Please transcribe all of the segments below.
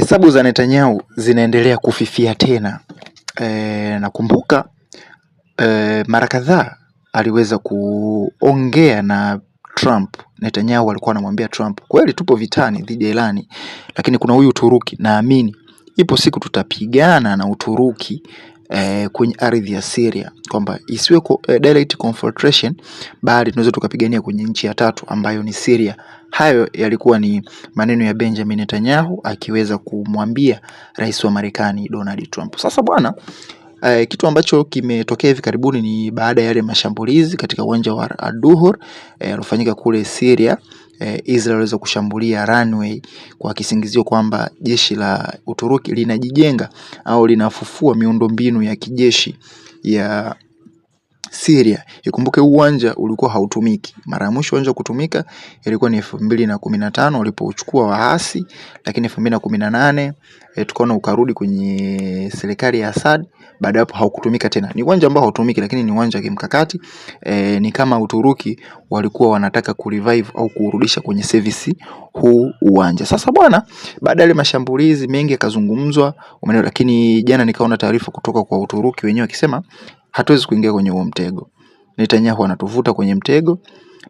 Hesabu za Netanyahu zinaendelea kufifia tena. Nakumbuka mara kadhaa aliweza kuongea na Trump. Netanyahu alikuwa anamwambia Trump, kweli tupo vitani dhidi ya Irani, lakini kuna huyu Uturuki, naamini ipo siku tutapigana na Uturuki kwenye ardhi ya Syria, kwamba isiwe direct confrontation, bali tunaweza tukapigania kwenye nchi ya tatu ambayo ni Syria. Hayo yalikuwa ni maneno ya Benjamin Netanyahu akiweza kumwambia rais wa Marekani Donald Trump. Sasa bwana, kitu ambacho kimetokea hivi karibuni ni baada ya yale mashambulizi katika uwanja wa Al-Duhur yalofanyika kule Syria. Israel waliweza kushambulia runway kwa kisingizio kwamba jeshi la Uturuki linajijenga au linafufua miundombinu ya kijeshi ya Syria. Ikumbuke uwanja ulikuwa hautumiki. Mara ya mwisho uwanja kutumika ilikuwa ni 2015 walipochukua waasi, lakini 2018 tukaona ukarudi kwenye serikali ya Assad. Baada hapo haukutumika tena. Ni uwanja ambao hautumiki, lakini ni uwanja wa kimkakati. Ni kama Uturuki walikuwa wanataka kurevive au kurudisha kwenye service huu uwanja. Sasa bwana, baada ya mashambulizi mengi yakazungumzwa, lakini jana nikaona taarifa kutoka kwa Uturuki wenyewe wakisema hatuwezi kuingia kwenye huo mtego. Netanyahu anatuvuta kwenye mtego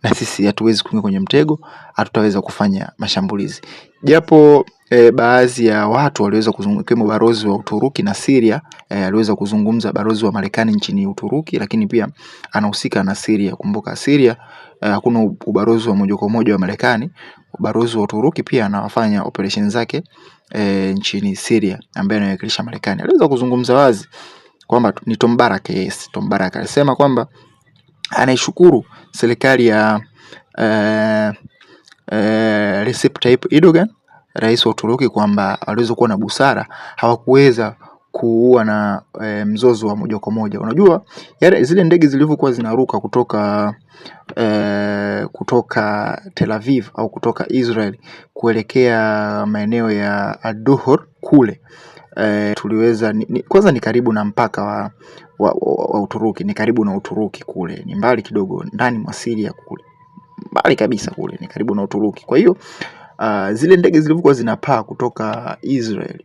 na sisi hatuwezi kuingia kwenye mtego, hatutaweza kufanya mashambulizi. Japo baadhi ya watu waliweza kuzungumza, kama balozi wa Uturuki na Syria, aliweza kuzungumza balozi wa Marekani nchini Uturuki, lakini pia anahusika na Syria. Kumbuka Syria hakuna ubalozi wa moja kwa moja wa Marekani. Balozi wa Uturuki pia anafanya operation zake nchini Syria, ambaye anawakilisha Marekani. Aliweza kuzungumza wazi kwamba ni Tom Barak. Yes, Tom Barak alisema kwamba anaishukuru serikali ya Recep Tayyip Erdogan, rais wa Uturuki, kwamba aliweza kuwa na busara, hawakuweza kuua na mzozo wa moja kwa moja. Unajua yale zile ndege zilivyokuwa zinaruka kutoka Tel Aviv au kutoka Israel kuelekea maeneo ya Al-Duhur kule, tuliweza kwanza ni karibu na mpaka wa Uturuki, ni karibu na Uturuki kule, ni mbali kidogo ndani mwa Syria kule, mbali kabisa kule, ni karibu na Uturuki. Kwa hiyo zile ndege zilivyokuwa zinapaa kutoka Israel,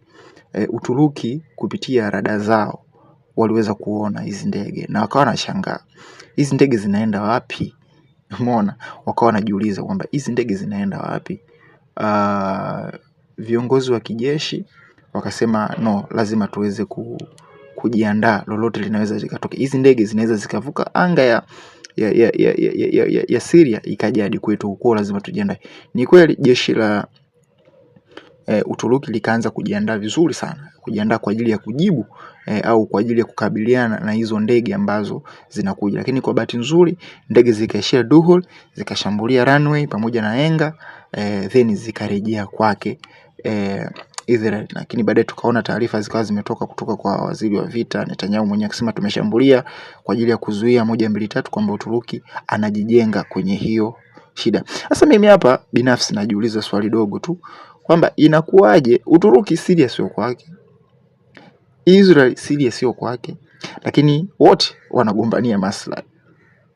Uturuki kupitia rada zao waliweza kuona hizi ndege na wakawa wanashangaa, hizi ndege zinaenda wapi? Umeona, wakawa wanajiuliza kwamba hizi ndege zinaenda wapi? Viongozi wa kijeshi wakasema no, lazima tuweze kujiandaa, lolote linaweza likatokea. Hizi ndege zinaweza zikavuka anga ya Syria ikaja hadi kwetu huko, lazima tujiandae. Ni kweli jeshi la Uturuki likaanza kujiandaa vizuri sana, kujiandaa kwa ajili ya kujibu au kwa ajili ya kukabiliana na hizo ndege ambazo zinakuja. Lakini kwa bahati nzuri ndege zikaishia Duhur, zikashambulia runway pamoja na enga, then zikarejea kwake Israel. Lakini baadaye tukaona taarifa zikawa zimetoka kutoka kwa waziri wa vita Netanyahu mwenyewe akisema tumeshambulia kwa ajili ya kuzuia 1 2 3, kwamba Uturuki anajijenga kwenye hiyo shida. Sasa mimi hapa binafsi najiuliza swali dogo tu, kwamba inakuwaje Uturuki Syria sio kwake, Israel Syria sio kwake, lakini wote wanagombania maslahi.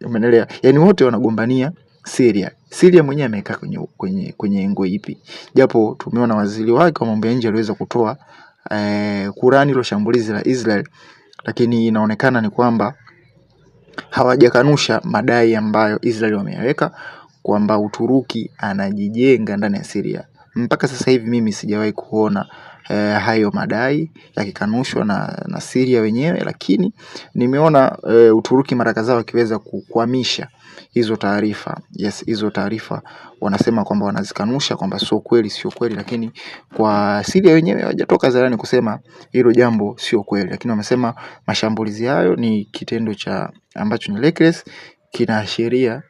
Umeelewa? Yaani wote wanagombania Syria. Syria mwenyewe amekaa kwenye engo ipi? Japo tumeona waziri wake wa mambo ya nje aliweza kutoa Kurani ile shambulizi la Israel, lakini inaonekana ni kwamba hawajakanusha madai ambayo Israel wameyaweka kwamba Uturuki anajijenga ndani ya Syria. Mpaka sasa hivi mimi sijawahi kuona hayo madai yakikanushwa na Syria wenyewe, lakini nimeona Uturuki mara kadhaa wakiweza kukwamisha hizo taarifa. Yes, hizo taarifa wanasema kwamba wanazikanusha, kwamba sio kweli, lakini kwa Syria wenyewe hawajatoka hadharani kusema hilo jambo sio kweli, lakini wamesema mashambulizi hayo ni kitendo cha ambacho ni reckless, kinaashiria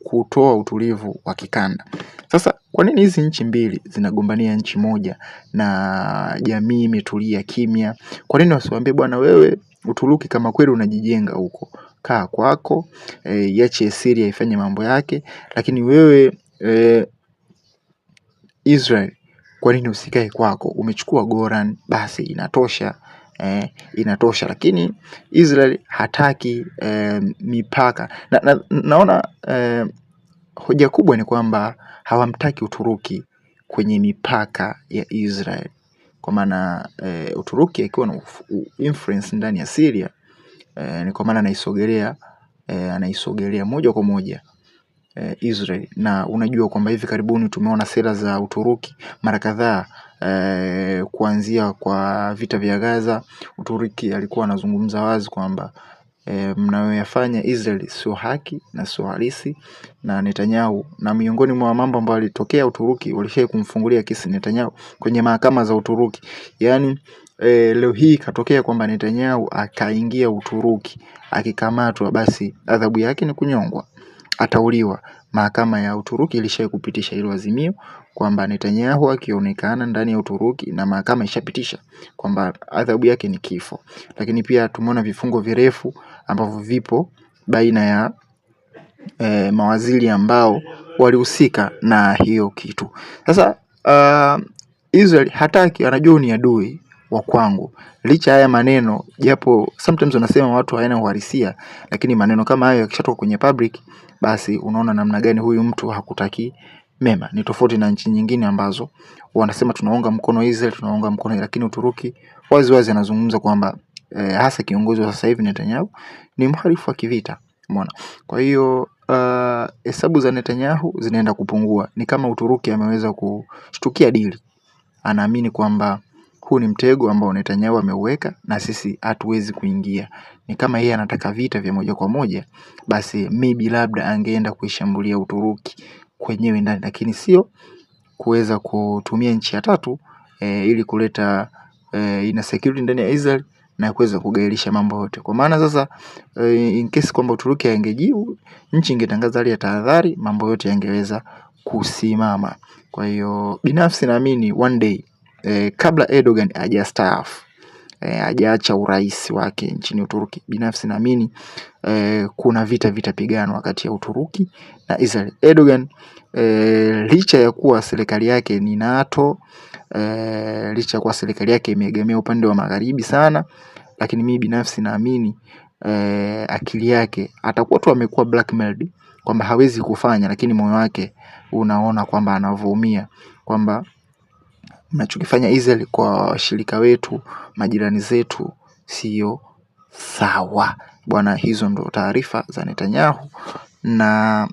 kutoa utulivu wa kikanda. Sasa kwa nini hizi nchi mbili zinagombania nchi moja na jamii imetulia kimya? Kwa nini wasiwaambie bwana, wewe Uturuki kama kweli unajijenga huko, kaa kwako, iache Syria ifanye mambo yake, lakini wewe Israel, kwa nini usikae kwako? Umechukua Golan, basi inatosha. Inatosha. Lakini Israel hataki mipaka. Naona hoja kubwa ni kwamba hawamtaki Uturuki kwenye mipaka ya Israel. kwa maana Uturuki ikiwa na influence ndani ya Syria, ni kwa maana anaisogelea moja kwa moja Israel. Na unajua kwamba hivi karibuni tumeona sera za Uturuki mara kadhaa, kuanzia kwa vita vya Gaza. Uturuki alikuwa anazungumza wazi kwamba mnayoyafanya Israel sio haki na sio halisi. Na Netanyahu, na miongoni mwa mambo ambayo yalitokea, Uturuki walishai kumfungulia kesi Netanyahu kwenye mahakama za Uturuki. Yani leo hii katokea kwamba Netanyahu akaingia Uturuki, akikamatwa, basi adhabu yake ni kunyongwa, atauliwa. Mahakama ya Uturuki ilishai kupitisha hilo azimio kwamba Netanyahu akionekana ndani ya Uturuki, na mahakama ishapitisha kwamba adhabu yake ni kifo. Lakini pia tumeona vifungo virefu ambavyo vipo baina ya mawaziri ambao walihusika na hiyo kitu. Sasa Israel hataki, anajua ni adui wa kwangu. Licha haya maneno, japo sometimes wanasema watu hawana uhalisia, lakini maneno kama hayo yakishatoka kwenye public, basi unaona namna gani huyu mtu hakutaki mema. Ni tofauti na nchi nyingine ambazo wanasema tunaunga mkono Israel, tunaunga mkono, lakini Uturuki wazi wazi anazungumza kwamba hasa kiongozi wa sasa hivi Netanyahu ni mhalifu wa kivita. Umeona? Kwa hiyo hesabu za Netanyahu zinaenda kupungua. Ni kama Uturuki ameweza kushtukia dili, anaamini kwamba huu ni mtego ambao Netanyahu ameuweka na sisi hatuwezi kuingia. Ni kama yeye anataka vita vya moja kwa moja, basi maybe labda angeenda kuishambulia Uturuki kwenyewe ndani, lakini sio kuweza kutumia nchi ya tatu ili kuleta insecurity ndani ya Israel na kuweza kugairisha mambo yote. Kwa maana sasa in case kwamba Uturuki angejibu, nchi ingetangaza hali ya tahadhari, mambo yote yangeweza kusimama. Kwa hiyo binafsi naamini one day, kabla Erdogan hajastaafu, hajaacha urais wake nchini Uturuki, binafsi naamini kuna vita vitapiganwa kati ya Uturuki na Israel. Erdogan licha ya kuwa serikali yake ni NATO, licha ya kuwa serikali yake imeegemea upande wa magharibi sana, lakini mimi binafsi naamini akili yake atakuwa tu amekuwa blackmailed kwamba hawezi kufanya, lakini moyo wake unaona kwamba anavyoumia, kwamba mnachokifanya Israel kwa washirika wetu, majirani zetu, sio sawa bwana. Hizo ndo taarifa za Netanyahu na